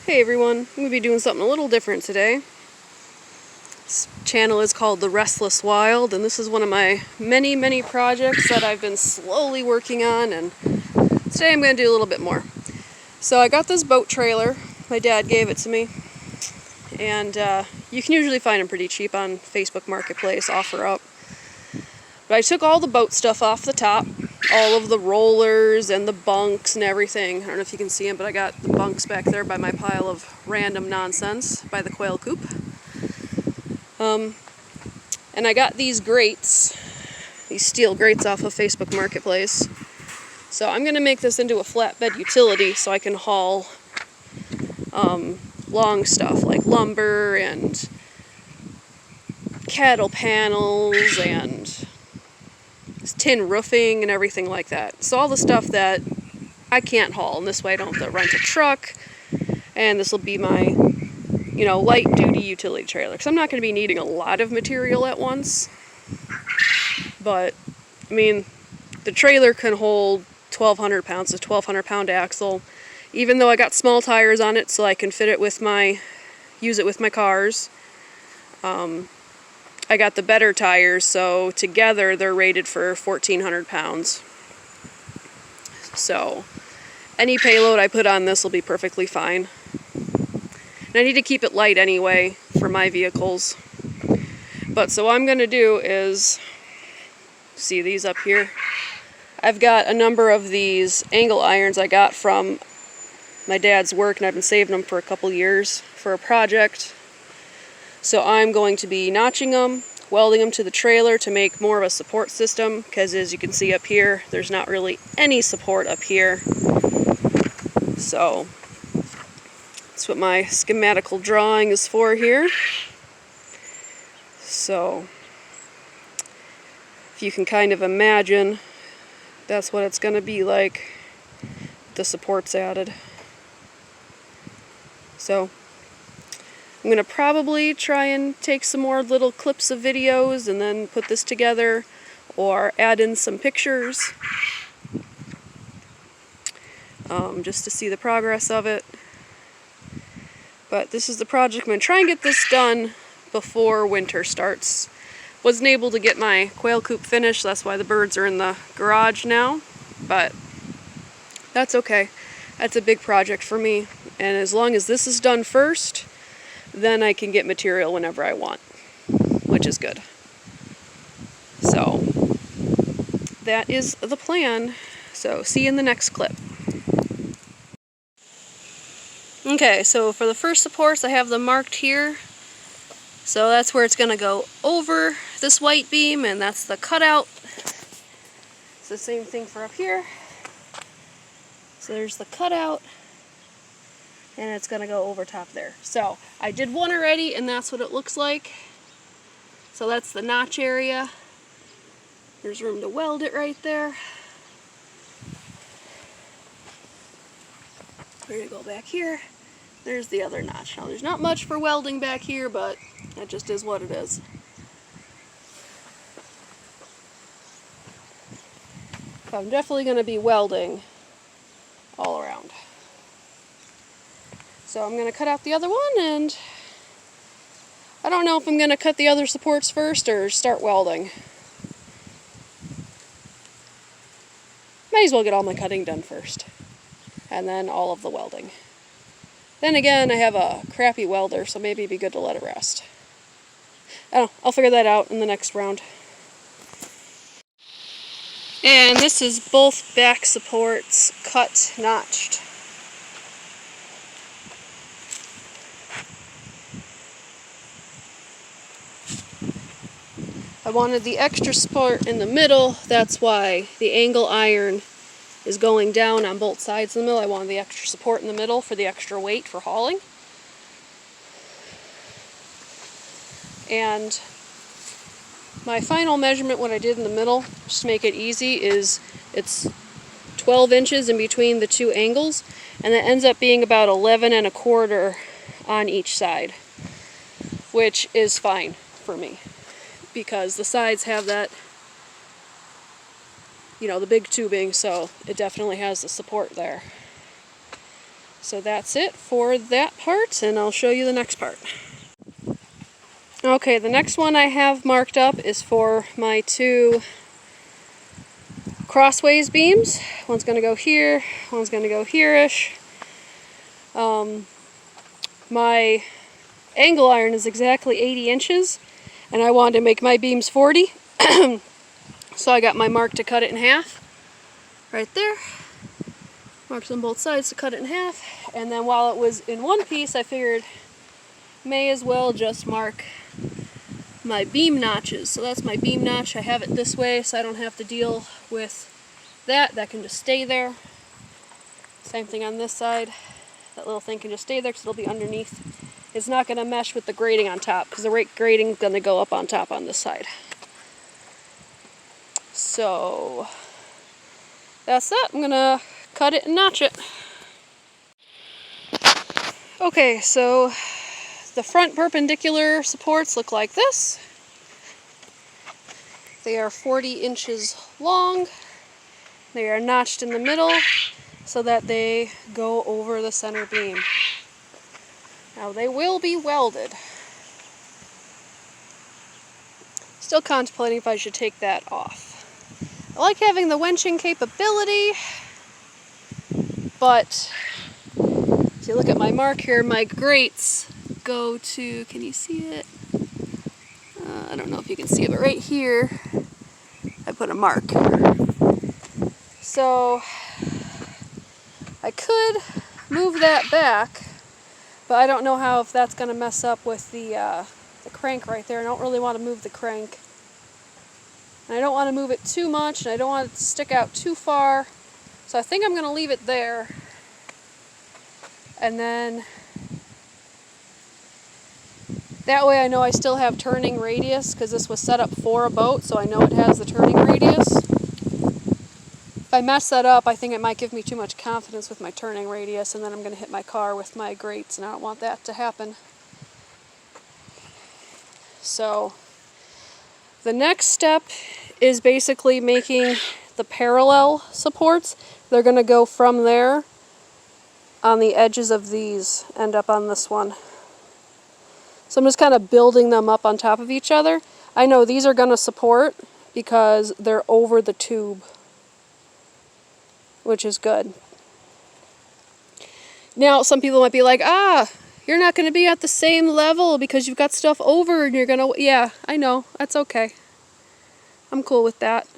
Hey everyone, I'm going to be doing something a little different today. This channel is called The Restless Wild, and this is one of my many projects that I've been slowly working on, and today I'm going to do a little bit more. So I got this boat trailer. My dad gave it to me, and you can usually find them pretty cheap on Facebook Marketplace, OfferUp. But I took all the boat stuff off the top, all of the rollers and the bunks and everything. I don't know if you can see them, but I got the bunks back there by my pile of random nonsense by the quail coop. And I got these grates, these steel grates off of Facebook Marketplace. So I'm going to make this into a flatbed utility so I can haul long stuff like lumber and cattle panels and tin roofing and everything like that. So all the stuff that I can't haul, and this way I don't have to rent a truck, and this will be my, light duty utility trailer, because I'm not going to be needing a lot of material at once. But I mean, the trailer can hold 1,200 pounds, a 1,200 pound axle, even though I got small tires on it so I can fit it with use it with my cars. I got the better tires, so together they're rated for 1,400 pounds. So any payload I put on this will be perfectly fine. And I need to keep it light anyway for my vehicles. But so what I'm going to do is, see these up here? I've got a number of these angle irons I got from my dad's work, and I've been saving them for a couple years for a project. So I'm going to be notching them, welding them to the trailer to make more of a support system, because as you can see up here, there's not really any support up here. So that's what my schematical drawing is for here. So if you can kind of imagine, that's what it's going to be like, the supports added. So I'm going to probably try and take some more little clips of videos and then put this together, or add in some pictures just to see the progress of it. But this is the project. I'm going to try and get this done before winter starts. Wasn't able to get my quail coop finished, that's why the birds are in the garage now, but that's okay. That's a big project for me, and as long as this is done first, then I can get material whenever I want, which is good. So that is the plan. So see you in the next clip. Okay, so for the first supports, I have them marked here. So that's where it's going to go over this white beam, and that's the cutout. It's the same thing for up here. So there's the cutout, and it's going to go over top there. So I did one already, and that's what it looks like. So that's the notch area. There's room to weld it right there. We're going to go back here. There's the other notch. Now there's not much for welding back here, but that just is what it is. So I'm definitely going to be welding all around. So I'm going to cut out the other one, and I don't know if I'm going to cut the other supports first or start welding. Might as well get all my cutting done first, and then all of the welding. Then again, I have a crappy welder, so maybe it'd be good to let it rest. I don't know, I'll figure that out in the next round. And this is both back supports cut, notched. I wanted the extra support in the middle, that's why the angle iron is going down on both sides in the middle. I wanted the extra support in the middle for the extra weight for hauling. And my final measurement, what I did in the middle, just to make it easy, is it's 12 inches in between the two angles, and that ends up being about 11 1/4 on each side, which is fine for me, because the sides have that, the big tubing, so it definitely has the support there. So that's it for that part, and I'll show you the next part. Okay, the next one I have marked up is for my 2 crossways beams. One's going to go here, one's going to go here-ish. My angle iron is exactly 80 inches, and I wanted to make my beams 40. So I got my mark to cut it in half, right there. Marks on both sides to cut it in half, and then while it was in one piece, I figured may as well just mark my beam notches. So that's my beam notch. I have it this way so I don't have to deal with that. That can just stay there. Same thing on this side. That little thing can just stay there because it'll be underneath. It's not going to mesh with the grating on top because the grating is going to go up on top on this side. So that's that. I'm going to cut it and notch it. Okay, so the front perpendicular supports look like this. They are 40 inches long. They are notched in the middle so that they go over the center beam. Now they will be welded. Still contemplating if I should take that off. I like having the wenching capability, but if you look at my mark here, my grates go to, can you see it? I don't know if you can see it, but right here, I put a mark. So I could move that back, but I don't know how if that's going to mess up with the crank right there. I don't really want to move the crank. And I don't want to move it too much, and I don't want it to stick out too far. So I think I'm going to leave it there. And then that way I know I still have turning radius, because this was set up for a boat, so I know it has the turning radius. If I mess that up, I think it might give me too much confidence with my turning radius, and then I'm going to hit my car with my grates, and I don't want that to happen. So the next step is basically making the parallel supports. They're going to go from there on the edges of these, end up on this one. So I'm just kind of building them up on top of each other. I know these are going to support because they're over the tube, which is good. Now some people might be like, you're not going to be at the same level because you've got stuff over and you're going to... Yeah, I know. That's okay. I'm cool with that.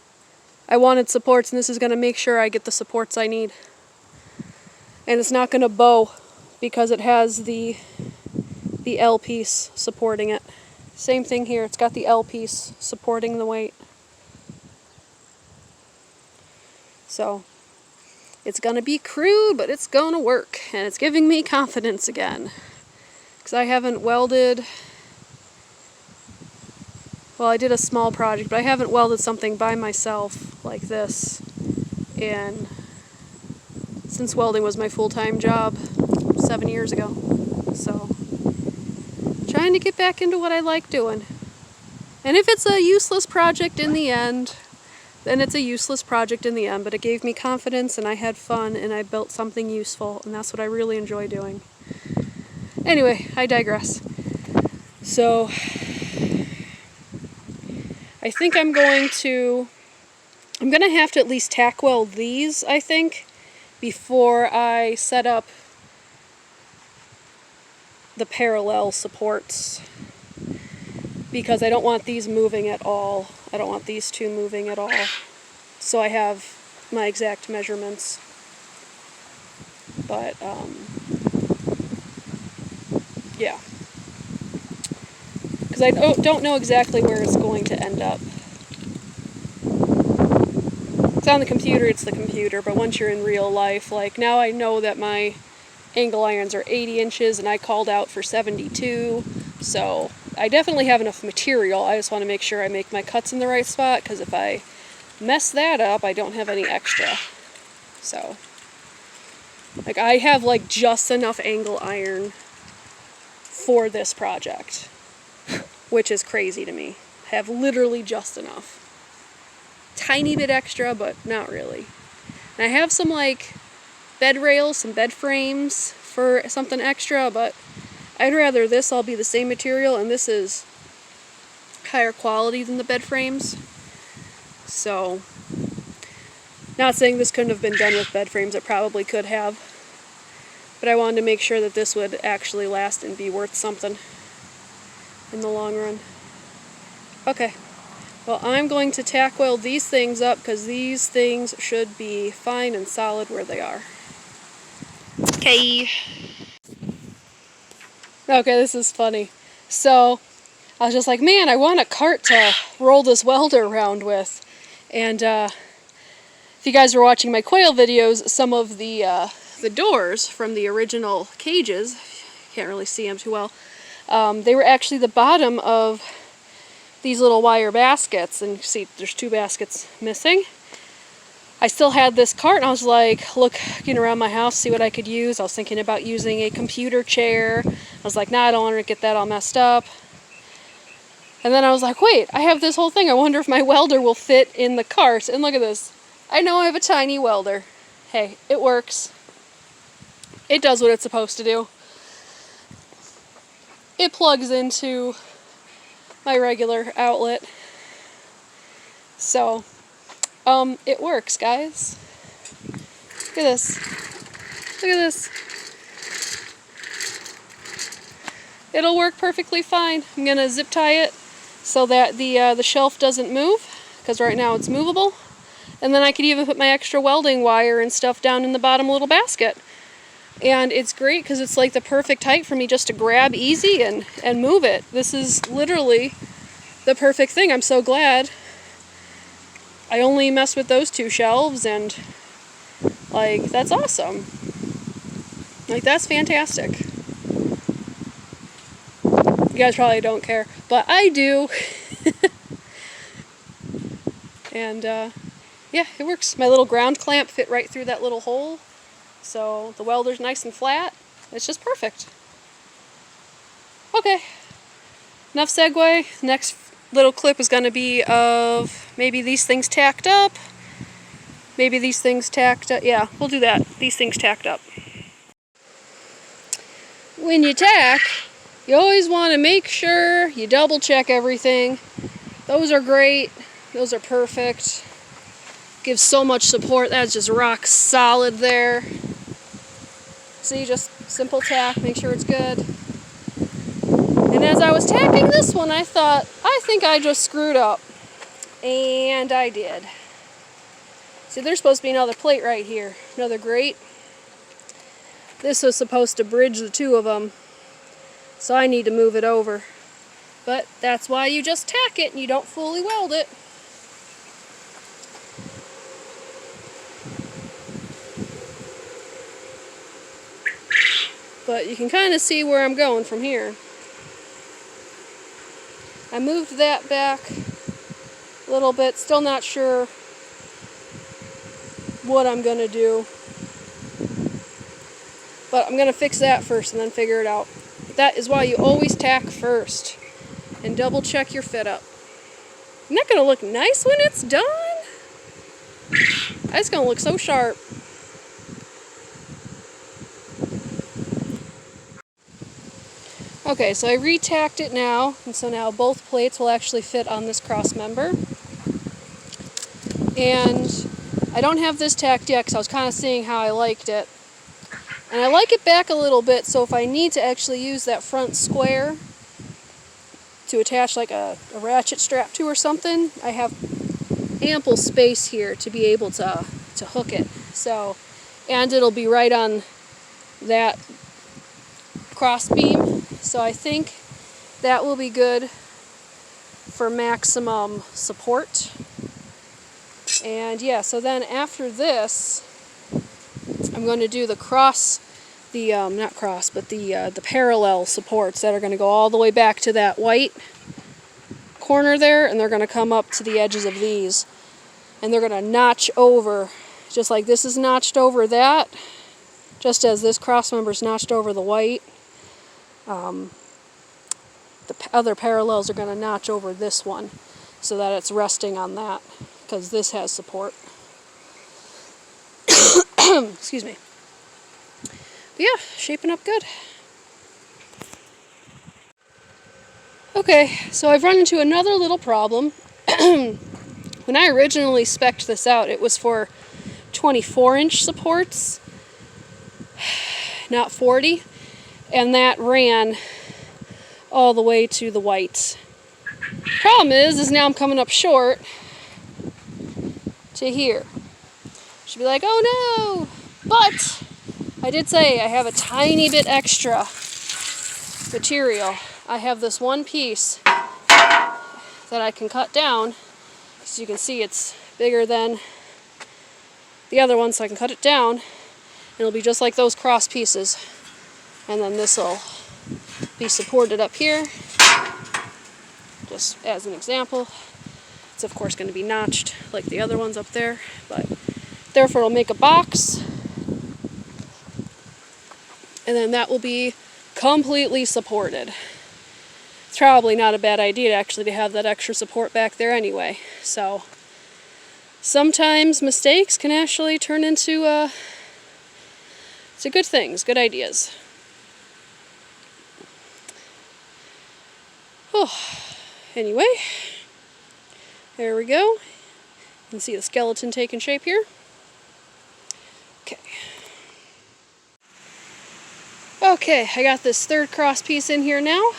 I wanted supports, and this is going to make sure I get the supports I need. And it's not going to bow because it has the L piece supporting it. Same thing here. It's got the L piece supporting the weight. So it's going to be crude, but it's going to work. And it's giving me confidence again. Because I haven't welded... Well, I did a small project, but I haven't welded something by myself like this since welding was my full-time job 7 years ago. So, trying to get back into what I like doing. And if it's a useless project in the end, then it's a useless project in the end, but it gave me confidence and I had fun and I built something useful, and that's what I really enjoy doing. Anyway, I digress. So, I think I'm going to have to at least tack weld these, I think, before I set up the parallel supports, because I don't want these moving at all. I don't want these two moving at all. So I have my exact measurements. But, yeah. Because I don't know exactly where it's going to end up. It's on the computer, it's the computer, but once you're in real life, like now I know that my angle irons are 80 inches and I called out for 72, so I definitely have enough material. I just want to make sure I make my cuts in the right spot, because if I mess that up, I don't have any extra. So, like, I have like just enough angle iron for this project, which is crazy to me. I have literally just enough. Tiny bit extra, but not really. And I have some like bed rails, some bed frames for something extra, but I'd rather this all be the same material, and this is higher quality than the bed frames. So, not saying this couldn't have been done with bed frames, it probably could have, but I wanted to make sure that this would actually last and be worth something in the long run. Okay, well, I'm going to tack weld these things up because these things should be fine and solid where they are. Okay. Okay, this is funny. So, I was just like, man, I want a cart to roll this welder around with. And if you guys were watching my quail videos, some of the doors from the original cages, can't really see them too well, they were actually the bottom of these little wire baskets. And you see, there's 2 baskets missing. I still had this cart, and I was like looking around my house, see what I could use. I was thinking about using a computer chair. I was like, nah, I don't want to get that all messed up. And then I was like, wait, I have this whole thing. I wonder if my welder will fit in the cart. And look at this. I know I have a tiny welder. Hey, it works. It does what it's supposed to do. It plugs into my regular outlet. So, it works, guys. Look at this. Look at this. It'll work perfectly fine. I'm gonna zip tie it so that the shelf doesn't move, because right now it's movable. And then I could even put my extra welding wire and stuff down in the bottom little basket. And it's great because it's like the perfect height for me just to grab easy and move it. This is literally the perfect thing. I'm so glad I only messed with those 2 shelves, and like, that's awesome. Like, that's fantastic. You guys probably don't care, but I do. And yeah, it works. My little ground clamp fit right through that little hole, so the welder's nice and flat. It's just perfect. Okay, enough segue. Next little clip is going to be of maybe these things tacked up. Maybe these things tacked up. Yeah, we'll do that. These things tacked up. When you tack, you always want to make sure you double check everything. Those are great. Those are perfect. Gives so much support. That's just rock solid there. See, just simple tack. Make sure it's good. And as I was tacking this one, I thought, I think I just screwed up. And I did. See, there's supposed to be another plate right here. Another grate. This was supposed to bridge the 2 of them. So I need to move it over. But that's why you just tack it and you don't fully weld it. But you can kind of see where I'm going from here. I moved that back a little bit, still not sure what I'm going to do. But I'm going to fix that first and then figure it out. That is why you always tack first. And double check your fit up. Isn't that going to look nice when it's done? It's going to look so sharp. Okay, so I re-tacked it now, and so now both plates will actually fit on this cross member. And I don't have this tacked yet because I was kind of seeing how I liked it. And I like it back a little bit, so if I need to actually use that front square to attach like a ratchet strap to or something, I have ample space here to be able to hook it. So, and it'll be right on that cross beam. So I think that will be good for maximum support. And yeah, so then after this, I'm going to do the the parallel supports that are going to go all the way back to that white corner there, and they're going to come up to the edges of these. And they're going to notch over, just like this is notched over that, just as this cross member is notched over the white. The other parallels are going to notch over this one so that it's resting on that, because this has support. Excuse me. But yeah, shaping up good. Okay, so I've run into another little problem. When I originally spec'd this out, it was for 24-inch supports, not 40, and that ran all the way to the white. Problem is now I'm coming up short to here. Should be like, oh no! But I did say I have a tiny bit extra material. I have this one piece that I can cut down. As you can see, it's bigger than the other one, so I can cut it down. And it'll be just like those cross pieces. And then this will be supported up here, just as an example. It's of course going to be notched like the other ones up there, but therefore it'll make a box. And then that will be completely supported. It's probably not a bad idea actually to have that extra support back there anyway. So sometimes mistakes can actually turn into good things, good ideas. Oh, anyway, there we go. You can see the skeleton taking shape here. Okay, I got this third cross piece in here now.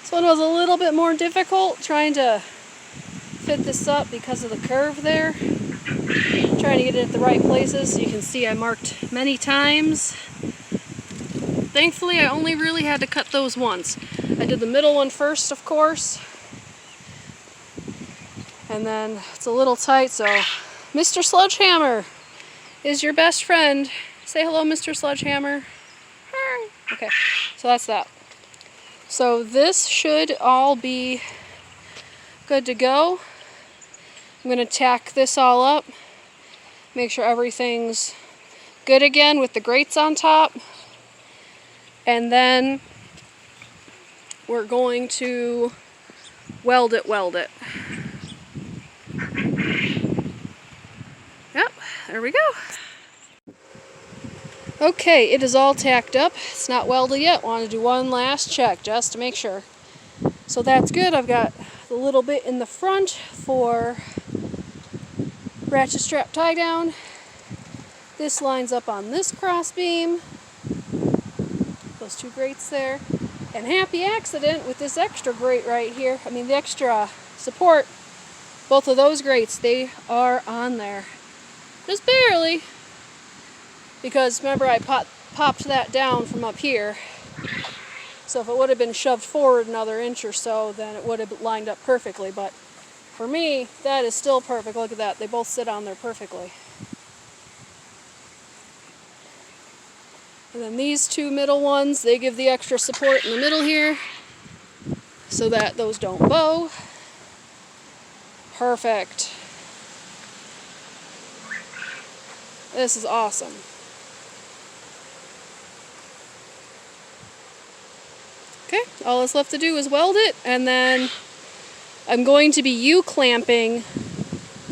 This one was a little bit more difficult trying to fit this up because of the curve there. Trying to get it at the right places. You can see I marked many times. Thankfully, I only really had to cut those once. I did the middle one first, of course. And then it's a little tight, so Mr. Sledgehammer is your best friend. Say hello, Mr. Sledgehammer. Hi. Okay, so that's that. So this should all be good to go. I'm going to tack this all up. Make sure everything's good again with the grates on top. And then we're going to weld it. Yep, there we go. Okay, it is all tacked up. It's not welded yet. Want to do one last check just to make sure. So that's good. I've got the little bit in the front for ratchet strap tie down. This lines up on this cross beam. Those two grates there. And happy accident with this extra grate right here. I mean the extra support. Both of those grates, they are on there. Just barely. Because remember I popped that down from up here. So if it would have been shoved forward another inch or so, then it would have lined up perfectly. But for me, that is still perfect. Look at that. They both sit on there perfectly. And then these two middle ones, they give the extra support in the middle here so that those don't bow. Perfect. This is awesome. Okay, all that's left to do is weld it, and then I'm going to be U-clamping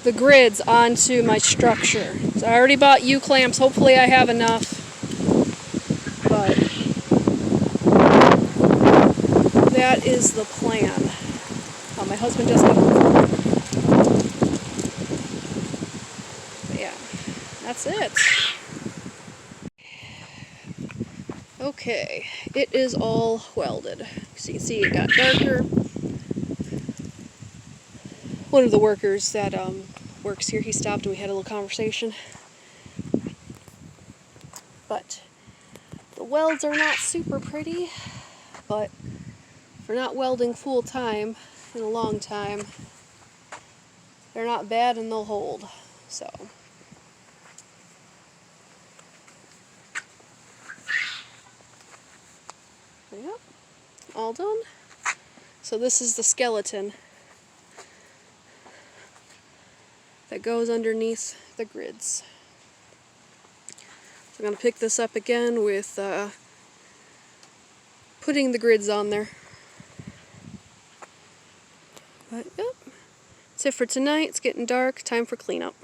the grids onto my structure. So I already bought U-clamps, hopefully I have enough, but that is the plan. Oh, my husband just got home. But yeah, that's it. Okay, it is all welded. So you can see it got darker. One of the workers that works here, he stopped and we had a little conversation. But the welds are not super pretty, but for not welding full time in a long time, they're not bad and they'll hold. So. Yep, all done. So this is the skeleton that goes underneath the grids. So I'm going to pick this up again with putting the grids on there. But yep, that's it for tonight. It's getting dark. Time for cleanup.